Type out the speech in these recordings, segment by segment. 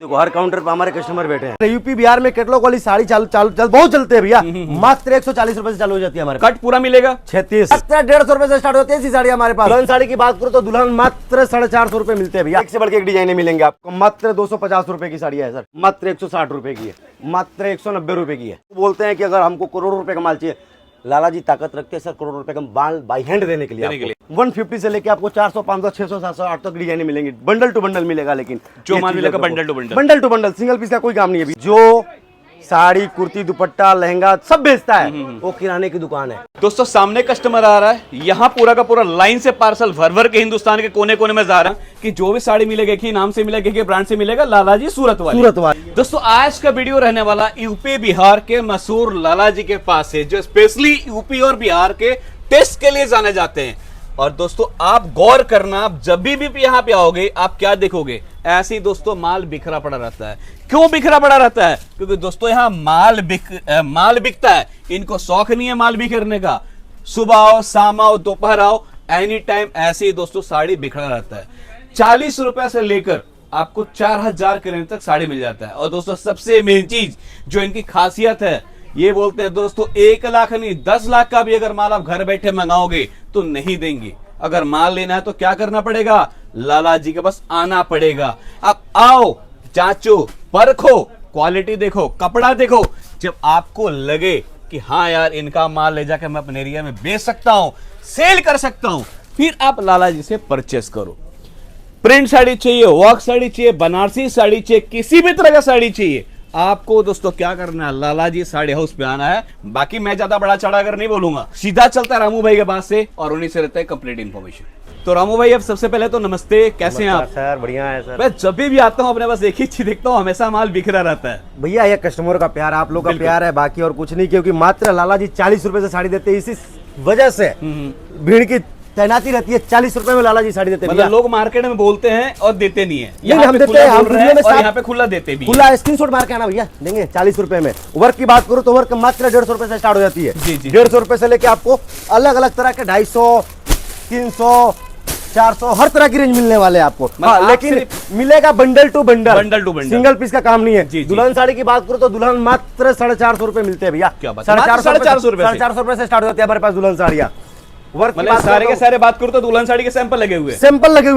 देखो हर काउंटर पे हमारे कस्टमर बैठे हैं। यूपी बिहार में कैटलॉग वाली साड़ी बहुत चलते हैं भैया। मात्र 140 रुपए से चालू हो जाती है हमारे। कट पूरा मिलेगा 36 150 रुपए से स्टार्ट होती है ऐसी साड़ी हमारे पास। दुल्हन साड़ी की बात करो तो दुल्हन मात्र 450 रुपए मिलते हैं भैया। एक से बढ़ के एक डिजाइने मिलेंगे आपको। मात्र 250 रुपए की साड़ी है सर, मात्र 160 रुपए की है, मात्र 190 रुपए की है। बोलते हैं कि अगर हमको करोड़ों रुपए का माल चाहिए, लाला जी ताकत रखते हैं सर करोड़ों रुपए का माल बाई हैंड देने के लिए। 150 से लेके आपको 400 500 600 700 800 की डिजाइने मिलेंगी। बंडल टू बंडल मिलेगा, लेकिन जो माल मिलेगा bundle to bundle, single piece का कोई काम नहीं है। जो साड़ी कुर्ती दुपट्टा लहंगा सब बेचता है वो किराने की दुकान है। दोस्तों सामने कस्टमर आ रहा है, यहाँ पूरा का पूरा लाइन से पार्सल भर भर के हिंदुस्तान के कोने कोने में जा रहा है कि जो भी साड़ी मिलेगा एक ही नाम से मिलेगा, एक ही ब्रांड से मिलेगा, लाला जी सूरत वाली। दोस्तों आज का वीडियो रहने वाला यूपी बिहार के मशहूर लाला जी के पास है, जो स्पेशली यूपी और बिहार के टेस्ट के लिए जाने जाते हैं। और दोस्तों आप गौर करना, आप जब भी यहाँ पे आओगे आप क्या देखोगे, ऐसे ही दोस्तों माल बिखरा पड़ा रहता है। क्यों बिखरा पड़ा रहता है? क्योंकि दोस्तों यहाँ माल बिकता है। इनको शौक नहीं है माल बिखरने का। सुबह आओ, शाम आओ, दोपहर आओ, एनी टाइम ऐसे ही दोस्तों साड़ी बिखरा रहता है। 40 रुपए से लेकर आपको 4000 के रेंज तक साड़ी मिल जाता है। और दोस्तों सबसे मेन चीज जो इनकी खासियत है, ये बोलते हैं दोस्तों 1 लाख नहीं 10 लाख का भी अगर माल आप घर बैठे मंगाओगे तो नहीं देंगे। अगर माल लेना है तो क्या करना पड़ेगा, लाला जी के पास आना पड़ेगा। आप आओ, जांचो, परखो, क्वालिटी देखो, कपड़ा देखो। जब आपको लगे कि हाँ यार इनका माल ले जाकर मैं अपने एरिया में बेच सकता हूं, सेल कर सकता हूं, फिर आप लाला जी से परचेस करो। प्रिंट साड़ी चाहिए, वर्क साड़ी चाहिए, बनारसी साड़ी चाहिए, किसी भी तरह का साड़ी चाहिए, आपको दोस्तों क्या करना है, लाला जी साड़ी हाउस पे आना है। बाकी मैं ज्यादा बड़ा चढ़ा कर नहीं बोलूंगा, सीधा चलता है रामू भाई के पास से और उन्हीं से रहता है कंप्लीट इन्फॉर्मेशन। तो रामू भाई अब सबसे पहले तो नमस्ते, कैसे हैं आप? सर बढ़िया है सर। मैं जब भी आता हूँ अपने पास एक ही चीज देखता हूँ, हमेशा माल बिखरा रहता है। भैया ये कस्टमर का प्यार, आप लोग का प्यार है, बाकी और कुछ नहीं। क्योंकि मात्र लाला जी 40 रुपए से साड़ी देते हैं, इसी वजह से भीड़ की तैनाती रहती है। 40 रुपए में लाला जी साड़ी देते हैं। मतलब लोग मार्केट में बोलते हैं और देते नहीं है, हम देते हैं, हम यहाँ पे खुला देते भी, खुला स्क्रीनशॉट मार के आना भैया, देंगे 40 रुपए में। वर्क की बात करूँ तो वर्क मात्र 150 रुपए से स्टार्ट हो जाती है। 150 रुपए से लेके आपको अलग अलग तरह के 250 300 400 हर तरह की रेंज मिलने वाले हैं आपको। हाँ, लेकिन मिलेगा bundle to bundle, single piece का काम नहीं है। दुल्हन साड़ी की बात करूँ तो दुल्हन मात्र 450 रुपए मिलते हैं भैया। 450 रुपए से स्टार्ट होती है हमारे पास दुल्हन साड़ियाँ। वर्क मतलब सारे के सारे बात करूं तो दुल्हन साड़ी के सैंपल लगे हुए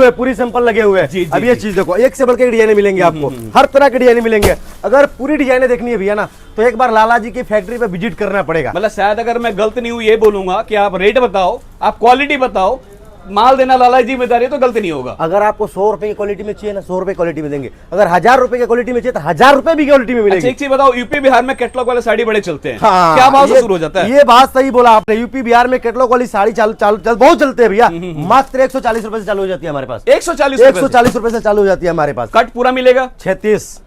हैं, पूरी सैंपल लगे हुए हैं। अब ये चीज देखो, एक से बढ़ के डिजाइने मिलेंगे आपको, हर तरह के डिजाइने मिलेंगे। अगर पूरी डिजाइने देखनी है भैया ना तो एक बार लाला जी की फैक्ट्री पे विजिट करना पड़ेगा। मतलब शायद अगर मैं गलत नहीं हूं ये बोलूंगा कि आप रेट बताओ, आप क्वालिटी बताओ, माल देना लाला जी जिम्मेदारी, तो गलत नहीं होगा। अगर आपको 100 रुपए की क्वालिटी में चाहिए ना, 100 रुपए क्वालिटी में देंगे। अगर 1000 रुपए की क्वालिटी में चाहिए तो 1000 रुपए भी क्वालिटी में मिलेगी। अच्छा, एक चीज बताओ, यूपी बिहार में कैटलॉग वाले साड़ी बड़े चलते हैं, हाँ, क्या भाव से शुरू हो जाता है? ये बात सही बोला आपने। यूपी बिहार में कैटलॉग वाली साड़ी बहुत चलते हैं भैया। मात्र 140 रुपए से चालू हो जाती है हमारे पास। 140 रुपए से चालू हो जाती है हमारे पास। कट पूरा मिलेगा 36।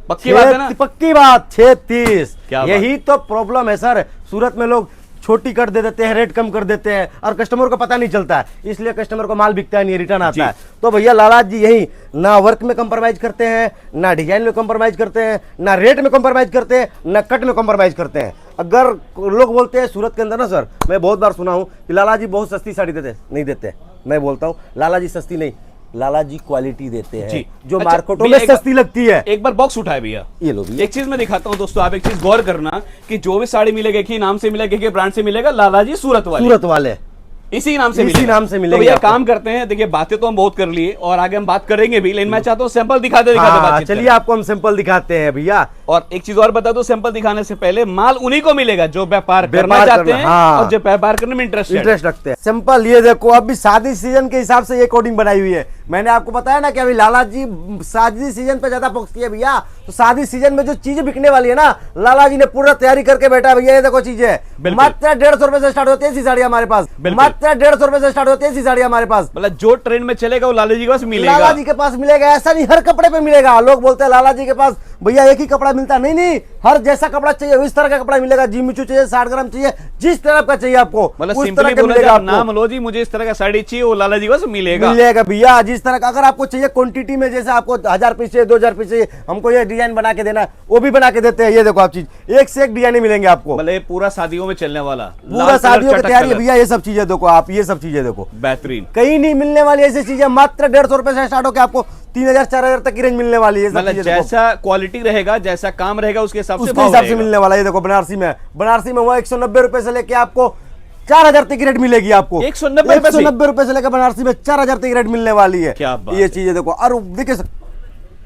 पक्की बात है ना? पक्की बात 36। यही तो प्रॉब्लम है सर, सूरत में लोग छोटी कर दे देते हैं, रेट कम कर देते हैं और कस्टमर को पता नहीं चलता है, इसलिए कस्टमर को माल बिकता नहीं, रिटर्न आता है। तो भैया लाला जी यही ना वर्क में कंप्रोमाइज करते हैं, ना डिजाइन में कंप्रोमाइज करते हैं, ना रेट में कंप्रोमाइज करते हैं, ना कट में कंप्रोमाइज करते हैं। अगर लोग बोलते हैं सूरत के अंदर ना सर, मैं बहुत बार सुना हूं कि लाला जी बहुत सस्ती साड़ी देते, नहीं देते। मैं बोलता हूँ लाला जी सस्ती नहीं, लाला जी क्वालिटी देते हैं जो मार्केटों में सस्ती लगती है। एक बार बॉक्स उठाए भैया, ये लो भैया। एक चीज मैं दिखाता हूं दोस्तों, आप एक चीज गौर करना कि जो भी साड़ी मिलेगा एक ही नाम से मिलेगा, एक ही ब्रांड से मिलेगा, लाला जी सूरत वाले इसी नाम से मिलेगा। तो भैया काम करते हैं, देखिए बातें तो हम बहुत कर लिए और आगे हम बात करेंगे भी, लेकिन मैं चाहता हूँ सैंपल दिखाते चलिए आपको हम सैंपल दिखाते हैं भैया। और एक चीज और बता दो, सैंपल दिखाने से पहले माल उन्हीं को मिलेगा जो व्यापार करना चाहते हैं और जो व्यापार करने में इंटरेस्ट रखते हैं। सिंपल ये देखो, अभी शादी सीजन के हिसाब से ये कोडिंग बनाई हुई है। मैंने आपको बताया ना कि अभी लाला जी शादी सीजन पे ज्यादा फोकस किया भैया। तो शादी सीजन में जो चीजें बिकने वाली है ना, लाला जी ने पूरा तैयारी करके बैठा भैया। ये देखो चीजें मात्र 150 रुपए से स्टार्ट होती है ऐसी साड़ी हमारे पास। मात्र 150 रुपए से स्टार्ट होती है ऐसी साड़ी हमारे पास। मतलब जो ट्रेंड में चलेगा वो लाला जी के पास मिलेगा। लाला जी के पास मिलेगा, ऐसा नहीं हर कपड़े पे मिलेगा। लोग बोलते हैं लाला जी के पास भैया एक ही कपड़ा मिलता है, नहीं नहीं, हर जैसा कपड़ा चाहिए उस तरह का कपड़ा मिलेगा। जिमिचू चाहिए 60 ग्राम चाहिए, जिस तरह का चाहिए आपको मतलब उस सिंपली तरह का बोला मिलेगा जाए, आपको। नाम लो जी, मुझे इस तरह का साड़ी चाहिए, वो लाला जी बस मिलेगा भैया जिस तरह का। अगर आपको चाहिए क्वांटिटी में, जैसे आपको 1000 पीस चाहिए, 2000 पीस चाहिए, हमको ये डिजाइन बना के देना है, वो भी बना के देते हैं। ये देखो आप चीज, एक से एक डिजाइन मिलेंगे आपको। मतलब पूरा शादियों में चलने वाला, पूरा शादियों की तैयारी है भैया। ये सब चीजें देखो आप, ये सब चीजें देखो, बेहतरीन, कहीं नहीं मिलने वाली ऐसी चीजें। मात्र 150 रुपए से स्टार्ट होकर आपको 3000 4000 तक की रेंज मिलने वाली है। मतलब जैसा क्वालिटी रहेगा, जैसा काम रहेगा, उसके हिसाब से मिलने वाला है। ये देखो बनारसी में वो 190 रुपए से लेके आपको 4000 तक की रेट मिलेगी आपको। 190 रुपए से लेकर बनारसी में 4000 तक की रेट मिलने वाली है। क्या बात ये चीजें देखो, और देखिए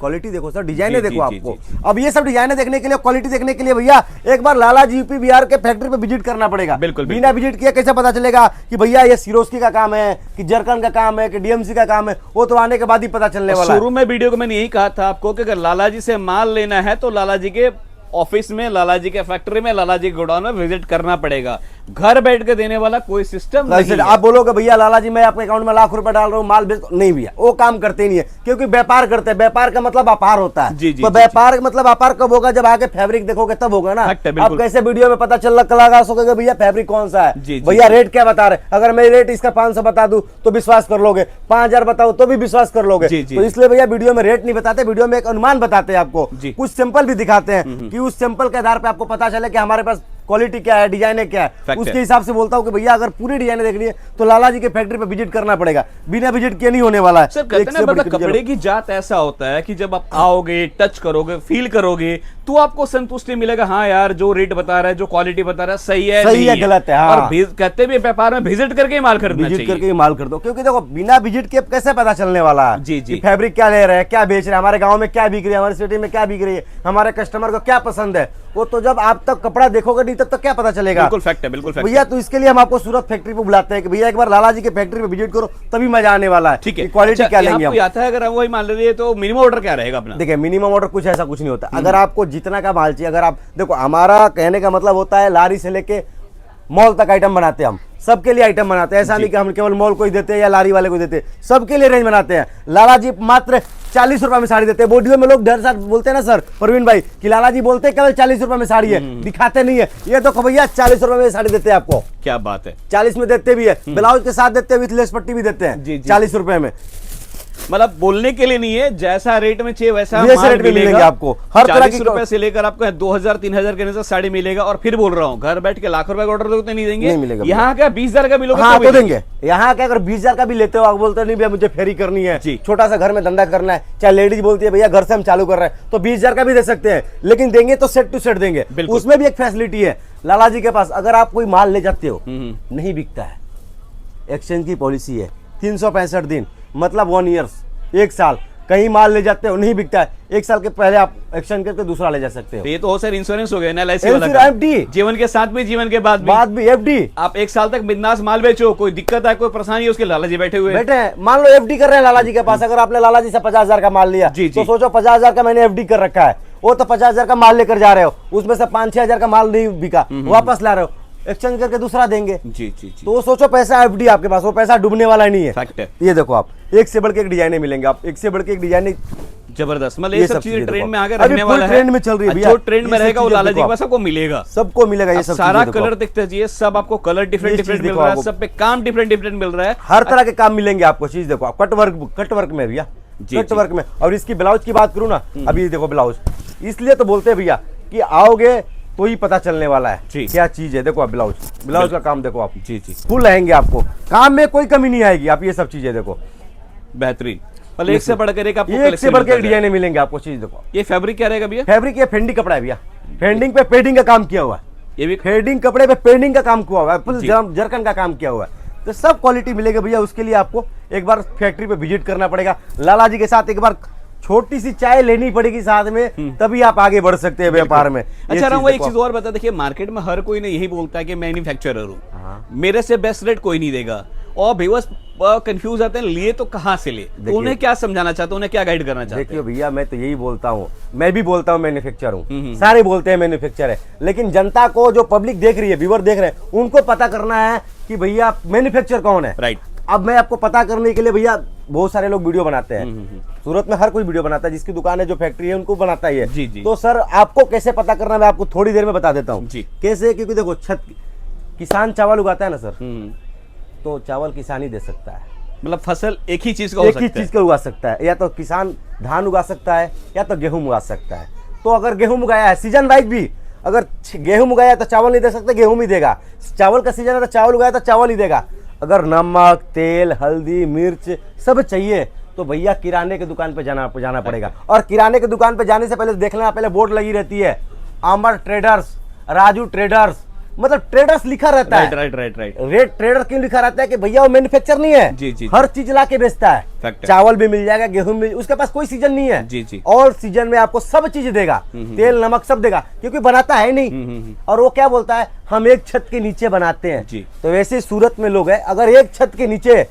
क्वालिटी देखो सर, डिजाइने देखो आपको। अब ये सब डिजाइने देखने के लिए, क्वालिटी देखने के लिए भैया एक बार लाला जी यूपी बिहार के फैक्ट्री पे विजिट करना पड़ेगा। बिल्कुल, बिना विजिट किए कैसे पता चलेगा कि भैया ये सिरोस्की का काम है, कि जरकन का काम है, कि डीएमसी का काम है? वो तो आने के बाद ही पता चलने वाला है। शुरू में वीडियो को मैंने यही कहा था आपको कि अगर लाला जी से माल लेना है तो लाला जी के ऑफिस में, लाला जी के फैक्ट्री में, लाला जी के गोडाउन में विजिट करना पड़ेगा। घर बैठ के देने वाला कोई सिस्टम नहीं है। आप बोलोगे भैया लाला जी मैं आपके अकाउंट में लाख रुपए डाल रहा हूँ, माल बेच, नहीं भैया वो काम करते नहीं है, क्योंकि व्यापार करते हैं। व्यापार का मतलब व्यापार होता है। जी, जी, तो व्यापार का मतलब व्यापार कब होगा? जब आगे फैब्रिक देखोगे तब होगा ना। अब कैसे वीडियो में पता चल लगा सकोगे भैया फैब्रिक कौन सा है? भैया रेट क्या बता रहे? अगर मैं रेट इसका 500 बता दूं तो विश्वास कर लोगे, 5000 बताऊं तो भी विश्वास कर लोगे। तो इसलिए भैया वीडियो में रेट नहीं बताते, वीडियो में एक अनुमान बताते हैं आपको, कुछ सैंपल भी दिखाते हैं कि उस सैंपल के आधार पर आपको पता चले कि हमारे पास क्वालिटी क्या है, डिजाइन क्या है, उसके हिसाब से बोलता हूं कि भैया अगर पूरी डिजाइन देखनी है तो लाला जी के फैक्ट्री पे विजिट करना पड़ेगा। बिना विजिट किए नहीं होने वाला है। सर कहते हैं ना, मतलब कपड़े की जात ऐसा होता है कि जब आप आओगे, टच करोगे, फील करोगे तो आपको संतुष्टि मिलेगा। हाँ यार, जो रेट बता रहा है, जो क्वालिटी बता रहा है, सही है, सही है, गलत है। और कहते भी व्यापार में विजिट करके माल खरीदना चाहिए। विजिट करके ही माल खरीदो, क्योंकि देखो बिना विजिट के कैसे पता चलने वाला है जी जी फैब्रिक क्या ले रहे हैं, क्या बेच रहे हैं, हमारे गांव में क्या बिक रही है, हमारी सिटी में क्या बिक रही है, हमारे कस्टमर को क्या पसंद है। वो तो जब आप तक कपड़ा देखोगे नहीं तब तक क्या पता चलेगा। बिल्कुल फैक्ट है, बिल्कुल फैक्ट भैया। तो इसके लिए हम आपको सूरत फैक्ट्री पे बुलाते हैं कि भैया एक बार लाला जी के फैक्ट्री पे विजिट करो, तभी मजा आने वाला है। ठीक है, क्वालिटी क्या लेंगे हम। आता है अगर वही मान लीजिए तो मिनिमम ऑर्डर क्या रहेगा अपना? देखिए मिनिमम ऑर्डर कुछ ऐसा कुछ नहीं होता। अगर आपको जितना का माल चाहिए, अगर आप देखो, हमारा कहने का मतलब होता है लारी से लेके मॉल तक आइटम बनाते हैं हम, सबके लिए आइटम बनाते हैं। ऐसा नहीं कि हम केवल मॉल को ही देते हैं या लारी वाले को देते हैं, सबके लिए रेंज बनाते हैं। लाला जी मात्र 40 रुपए में साड़ी देते हैं। वीडियो में लोग डर साथ बोलते हैं ना सर प्रवीण भाई कि लाला जी बोलते हैं केवल 40 रुपए में साड़ी है, दिखाते नहीं है। ये तो भैया 40 रुपए में साड़ी देते हैं आपको। क्या बात है, 40 में देते भी है, ब्लाउज के साथ देते हैं, विथ लेस पट्टी भी देते हैं 40 रुपए में। मतलब बोलने के लिए नहीं है, जैसा रेट में चाहिए वैसा रेट मिलेगा आपको। हर तरह की रुपए से लेकर आपको 2000-3000 के अंदर साड़ी मिलेगा। और फिर बोल रहा हूँ, घर बैठ के लाख रुपए का ऑर्डर दोगे तो नहीं देंगे, नहीं मिलेगा। यहाँ का 20,000 का भी लोग तो देंगे। यहाँ का अगर 20,000 का भी लेते हो, आप बोलते नहीं भैया मुझे फेरी करनी है, छोटा सा घर में धंधा करना है, चाहे लेडीज बोलती है भैया घर से हम चालू कर रहे हैं, तो 20,000 का भी दे सकते हैं, लेकिन देंगे तो सेट टू सेट देंगे। उसमें भी एक फैसिलिटी है लाला जी के पास। अगर आप कोई माल ले जाते हो नहीं बिकता है, एक्सचेंज की पॉलिसी है 365 दिन, मतलब 1 ईयर, 1 साल। कहीं माल ले जाते हो नहीं बिकता है, 1 साल के पहले आप एक्सचेंज करके दूसरा ले जा सकते हो। तो ये तो सर इंश्योरेंस हो गया ना, LIC वाला, FD, जीवन के साथ में, जीवन के बाद भी FD। आप 1 साल तक बिंदास माल बेचो, कोई दिक्कत है, कोई परेशानी है, उसके लाला जी बैठे हुए हैं। मान लो FD कर रहे हैं लाला जी के पास। अगर आपने लाला जी से 50,000 का माल लिया तो सोचो 50,000 का मैंने FD कर रखा है, वो तो 50,000 का माल लेकर जा रहे हो, उसमें से 5-6 का माल नहीं बिका, वापस ला रहे हो, एक्सचेंज करके दूसरा देंगे। तो सोचो पैसा FD आपके पास, वो पैसा डूबने वाला नहीं है। फैक्ट है। ये देखो आप, एक से बढ़ के एक डिजाइने मिलेंगे, आप एक से बढ़ के एक डिजाइन जबरदस्त। मतलब ये सब चीजें ट्रेंड में आगे रहने वाला है, ट्रेंड में चल रही है भैया। जो ट्रेंड में रहेगा वो लाला जी के पास सबको मिलेगा, सबको मिलेगा। ये सब सारा कलर दिखते चाहिए, सब आपको कलर डिफरेंट डिफरेंट मिल रहा है, सब पे काम डिफरेंट डिफरेंट मिल रहा है, हर तरह के काम मिलेंगे आपको। चीज देखो आप, कट वर्क में भैया, कट वर्क में। और इसकी ब्लाउज की बात करूँ ना, अभी देखो ब्लाउज, इसलिए तो बोलते हैं भैया कि आओगे तो ही पता चलने वाला है क्या चीज है। देखो आप ब्लाउज का काम देखो आप, फुल रहेंगे आपको, काम में कोई कमी नहीं आएगी। आप ये सब चीजें देखो, बेहतरीन। मतलब एक से बढ़कर एक आपको, एक से बढ़कर एक डिजाइन मिलेंगे आपको। चीज देखो, ये फैब्रिक क्या रहेगा भैया? फैब्रिक ये फेंडिंग कपड़ा है भैया, फेंडिंग पे पेडिंग का काम किया हुआ है। ये भी फेंडिंग कपड़े पे पेडिंग का काम किया हुआ है, फुल जरकन का काम किया हुआ है। तो सब क्वालिटी मिलेगा भैया। उसके लिए आपको एक बार फैक्ट्री पे विजिट करना पड़ेगा, लाला जी के साथ एक बार छोटी सी चाय लेनी पड़ेगी साथ में, तभी आप आगे बढ़ सकते हैं व्यापार में। अच्छा राम, एक चीज और बता, देखिए मार्केट में हर कोई ने यही बोलता है कि मैन्युफैक्चरर हूँ, मेरे से बेस्ट रेट कोई नहीं देगा, और व्यूअर्स कंफ्यूज आते हैं लिए तो कहां से ले। तो उन्हें क्या समझाना चाहते हो, उन्हें क्या गाइड करना चाहते हैं? देखिए भैया, मैं तो यही बोलता हूँ, मैं भी बोलता हूँ मैन्युफैक्चर हूँ, सारे बोलते हैं मैन्युफैक्चर है, लेकिन जनता को, जो पब्लिक देख रही है, व्यूअर देख रहे हैं, उनको पता करना है कि भैया मैन्युफैक्चर कौन है। राइट। अब मैं आपको पता करने के लिए भैया, बहुत सारे लोग वीडियो बनाते हैं, सूरत में हर कोई वीडियो बनाता है, जिसकी दुकान है जो फैक्ट्री है उनको बनाता ही है। जी, जी। तो सर आपको कैसे पता करना मैं आपको थोड़ी देर में बता देता हूँ जी। कैसे, क्योंकि देखो किसान चावल उगाता है ना सर, तो चावल किसान ही दे सकता है। मतलब फसल एक ही चीज का एक ही चीज का उगा सकता है, या तो किसान धान उगा सकता है या तो गेहूं उगा सकता है। तो अगर गेहूं उगाया है सीजन वाइज भी, अगर गेहूं उगाया तो चावल नहीं दे सकते, गेहूं ही देगा। चावल का सीजन है तो चावल उगाया तो चावल ही देगा। अगर नमक, तेल, हल्दी, मिर्च सब चाहिए तो भैया किराने की दुकान पे जाना पड़ेगा। और किराने की दुकान पे जाने से पहले देख लेना, पहले बोर्ड लगी रहती है अमर ट्रेडर्स, राजू ट्रेडर्स, मतलब ट्रेडर्स लिखा रहता है। राइट। रेट ट्रेडर क्यों लिखा रहता है कि भैया वो मैन्युफैक्चर नहीं है, जी। हर चीज ला के बेचता है। चावल भी मिल जाएगा, गेहूं भी, उसके पास कोई सीजन नहीं है। जी। और सीजन में आपको सब चीज देगा, तेल नमक सब देगा, क्योंकि बनाता है नहीं। और वो क्या बोलता है, हम एक छत के नीचे बनाते हैं। जी। तो वैसे सूरत में लोग हैं, अगर एक छत के नीचे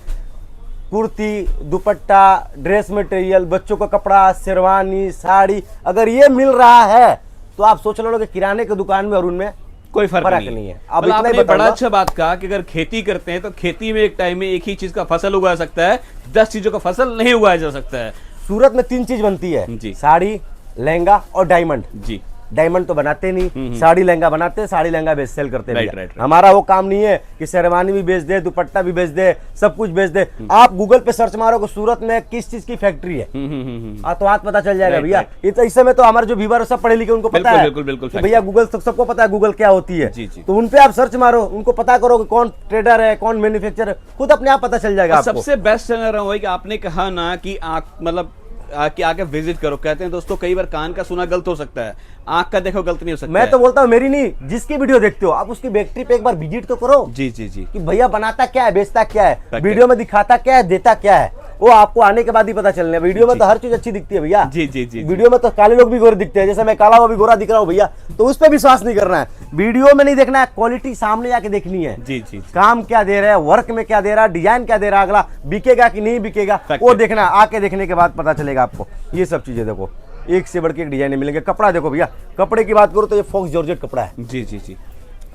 कुर्ती, दुपट्टा, ड्रेस मटेरियल, बच्चों का कपड़ा, शेरवानी, साड़ी, अगर ये मिल रहा है तो आप सोच लो कि किराने की दुकान में और उनमें कोई फर्क नहीं है। अब इतना ही आपने बड़ा बताऊंगा। अच्छा बात कहा कि अगर खेती करते हैं तो खेती में एक टाइम में एक ही चीज का फसल उगा सकता है, 10 चीजों का फसल नहीं उगाया जा सकता है। सूरत में 3 चीज बनती है जी। साड़ी, लहंगा और डायमंड। जी। डायमंड तो बनाते नहीं, साड़ी लहंगा बनाते हैं, साड़ी लहंगा बेच सेल करते हैं। राइट। हमारा वो काम नहीं है कि शेरवानी भी बेच दे, दुपट्टा भी बेच दे, सब कुछ बेच दे। आप गूगल पे सर्च मारोगे सूरत में किस चीज की फैक्ट्री है, तो आज पता चल जाएगा भैया। ये तो इस समय तो हमारे जो व्यूअर सब पढ़े लिखे उनको पता है बिल्कुल कि भैया गूगल सबको पता है गूगल क्या होती है। जी। तो उनपे आप सर्च मारो, उनको पता करो कि कौन ट्रेडर है, कौन मैन्युफैक्चरर है, खुद अपने आप पता चल जाएगा आपको। सबसे बेस्ट चैनल रहा कि आपने कहा ना कि मतलब कि आके विजिट करो। कहते हैं दोस्तों कई बार कान का सुना गलत हो सकता है, आंख का देखो गलत नहीं हो सकता। मैं तो बोलता हूँ मेरी नहीं, जिसकी वीडियो देखते हो आप उसकी फैक्ट्री पे एक बार विजिट तो करो। जी। कि भैया बनाता क्या है, बेचता क्या है, वीडियो में दिखाता क्या है, देता क्या है, वो आपको आने के बाद ही पता चलने। वीडियो में तो हर चीज अच्छी दिखती है भैया। जी। वीडियो में तो काले लोग भी गोरे दिखते हैं, जैसे मैं काला वो भी गोरा दिख रहा हूँ भैया, तो उस पर विश्वास नहीं करना है। वीडियो में नहीं देखना है, क्वालिटी सामने आके देखनी है। जी। काम क्या दे रहा है, वर्क में क्या दे रहा है, डिजाइन क्या दे रहा है, अगला बिकेगा कि नहीं बिकेगा वो देखना, आके देखने के बाद पता चलेगा आपको। ये सब चीजें देखो, एक से बढ़ के एक डिजाइन मिलेंगे। कपड़ा देखो भैया, कपड़े की बात करो तो ये फॉक्स जॉर्जेट कपड़ा है। जी।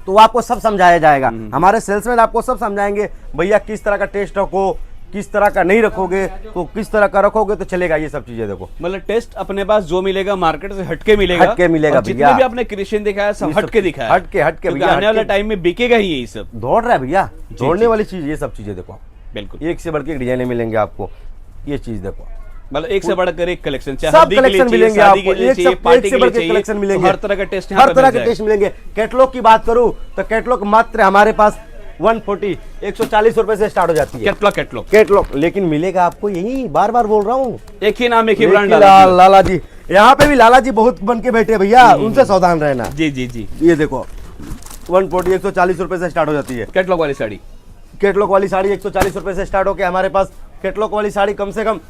तो वो आपको सब समझाया जाएगा, हमारे सेल्समैन आपको सब समझाएंगे भैया किस तरह का टेस्ट रखो, किस तरह का नहीं रखोगे तो किस तरह का रखोगे तो चलेगा। ये सब चीजें देखो, मतलब टेस्ट अपने पास जो मिलेगा मार्केट से हटके मिलेगा। और जितने भी आपने क्रिएशन दिखाया सब हटके दिखाया, हटके भैया। आने वाले टाइम में बिकेगा ही यही सब। दौड़ रहा है भैया, दौड़ने वाली चीज ये सब चीजें देखो, बिल्कुल एक से बढ़ के एक डिजाइन मिलेंगे आपको। ये चीज देखो, मतलब एक से बढ़कर एक कलेक्शन, सब कलेक्शन मिलेंगे आपको, एक से बढ़ के कलेक्शन मिलेंगे, हर तरह का टेस्ट, हर तरह के टेस्ट मिलेंगे। कैटलॉग की बात करूं तो कैटलॉग मात्र हमारे पास 140 140 रुपए से स्टार्ट हो जाती है कैटलॉग। लेकिन मिलेगा आपको यही, बार बार बोल रहा हूँ, एक ही नाम, एक ही ब्रांड, लाला जी। यहाँ पे भी लाला जी बहुत बन के बैठे भैया, उनसे सावधान रहना। जी। ये देखो 140 140 रुपए से स्टार्ट हो जाती है कैटलॉग वाली साड़ी। कैटलॉग वाली साड़ी 140 रुपए से स्टार्ट होकर हमारे पास कैटलॉग वाली साड़ी कम से कम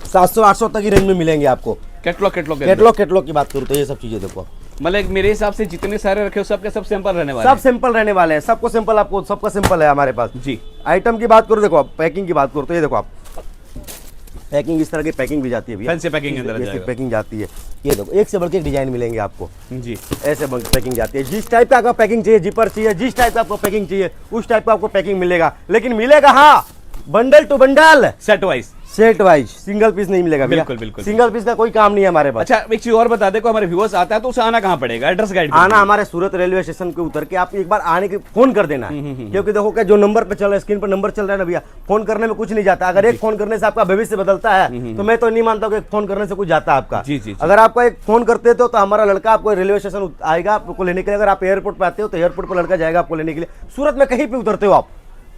700-800 तक की रेंज में मिलेंगे आपको। कैटलॉग की बात करूँ तो ये सब चीजें देखो, मतलब मेरे हिसाब से जितने सारे रखे हो सबके सब सिंपल रहने वाले सब सिंपल रहने वाले हैं। सबको सिंपल, आपको सबका सिंपल है हमारे पास। जी। आइटम की बात करो, देखो आप पैकिंग की बात करो तो ये देखो आप, पैकिंग इस तरह की पैकिंग भी जाती है भैया, फैंसी पैकिंग अंदर जाएगा। पैकिंग जाती है। ये देखो एक से बढ़ के एक डिजाइन मिलेंगे आपको। जी। ऐसे पैकिंग जाती है, जिस टाइप का आपको पैकिंग चाहिए, जिपर चाहिए, जिस टाइप का आपको पैकिंग चाहिए उस टाइप का आपको पैकिंग मिलेगा। लेकिन मिलेगा हाँ bundle to bundle, set wise, single piece नहीं मिलेगा। बिल्कुल। सिंगल पीस का कोई काम नहीं है हमारे पास। अच्छा एक चीज और बता दे, को हमारे व्यूअर्स आता है तो उसे आना कहाँ पड़ेगा, एड्रेस गाइड आना हमारे सूरत रेलवे स्टेशन के उतर के आप एक बार आने के फोन कर देना है, क्योंकि देखो क्या जो नंबर पे चल रहा है, स्क्रीन पर नंबर चल रहा है ना भैया, फोन करने में कुछ नहीं जाता। अगर एक फोन करने से आपका भविष्य बदलता है तो मैं तो नहीं मानता हूँ कि फोन करने से कुछ जाता है आपका। अगर आपका एक फोन करते हो तो हमारा लड़का आपको रेलवे स्टेशन आएगा आपको लेने के लिए। अगर आप एयरपोर्ट पे आते हो तो एयरपोर्ट पर लड़का जाएगा आपको लेने के लिए। सूरत में कहीं पे उतरते हो आप,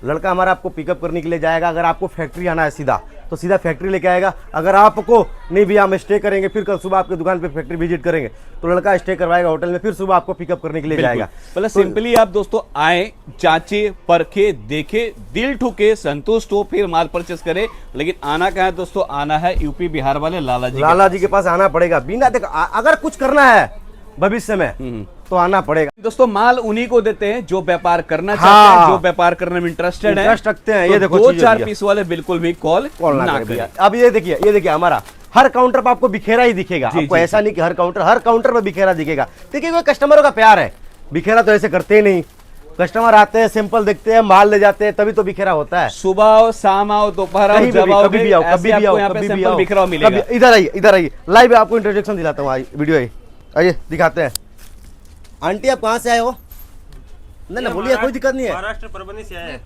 लड़का हमारा आपको पिकअप करने के लिए जाएगा। अगर आपको फैक्ट्री आना है सीधा तो सीधा फैक्ट्री लेके आएगा। अगर आपको नहीं भैया हम स्टे करेंगे, फिर कल सुबह आपकी दुकान पे फैक्ट्री विजिट करेंगे, तो लड़का स्टे करवाएगा होटल में, फिर सुबह आपको पिकअप करने के लिए जाएगा। मतलब सिंपली आप दोस्तों आए, जांचे, परखे, देखे, दिल ठुके, संतुष्ट हो, फिर माल परचेस करे। लेकिन आना कहाँ है दोस्तों, आना है यूपी बिहार वाले लाला जी के पास आना पड़ेगा। बिना देखो अगर कुछ करना है भविष्य में तो आना पड़ेगा। दोस्तों माल उन्हीं को देते हैं जो व्यापार करना चाहते हैं, जो व्यापार करने में इंटरेस्टेड रखते हैं। ये देखो 2-4 पीस वाले बिल्कुल भी कॉल ना करें। अब ये देखिए हमारा हर काउंटर पर आपको बिखेरा ही दिखेगा। आपको ऐसा नहीं कि हर काउंटर पर बिखेरा दिखेगा। देखिए कोई कस्टमरों का प्यार है, बिखेरा तो ऐसे करते ही नहीं। कस्टमर आते हैं, सैंपल देखते हैं, माल ले जाते हैं, तभी तो बिखरा होता है। सुबह आओ, शाम आओ, दोपहर आओ, कहीं जब आओ, कभी भी आओ, कभी भी आओ, यहाँ पे कभी भी सैंपल आओ, बिखरा हुआ मिलेगा। इधर आइए, इधर आइए, लाइव आपको इंट्रोडक्शन दिलाता हूँ, वीडियो है, आइए दिखाते हैं। आंटी आप कहाँ से आए हो? नहीं ना बोलिए, कोई दिक्कत नहीं है। महाराष्ट्र परभणी से आए हैं।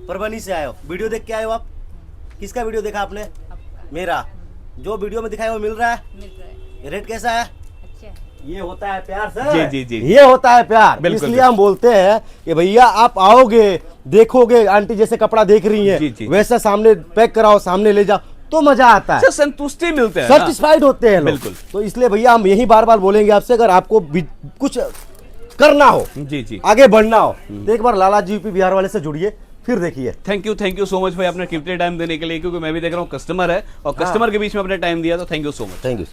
परभणी से आए हो, वीडियो देख के आए हो आप? किसका वीडियो देखा आपने? मेरा। जो वीडियो में दिखाया वो मिल रहा है? रेट कैसा है? ये होता है प्यार सर। जी, जी, जी। ये होता है प्यार। बिल्कुल, इसलिए हम बोलते हैं कि भैया आप आओगे, देखोगे आंटी जैसे कपड़ा देख रही जी, जी, है, जी। वैसा सामने पैक कराओ, सामने ले जाओ, तो मजा आता है, अच्छा, संतुष्टि मिलते हैं ना। सेटिस्फाइड होते हैं लोग। बिल्कुल। तो इसलिए भैया हम यही बार बार बोलेंगे आपसे, अगर आपको कुछ करना हो, जी जी, आगे बढ़ना हो, तो एक बार लाला जी यूपी बिहार वाले से जुड़िए, फिर देखिए। थैंक यू सो मच भाई, अपना कीमती टाइम देने के लिए, क्योंकि मैं भी देख रहा हूँ कस्टमर है और कस्टमर के बीच में अपने टाइम दिया, तो thank you so much. Thank you.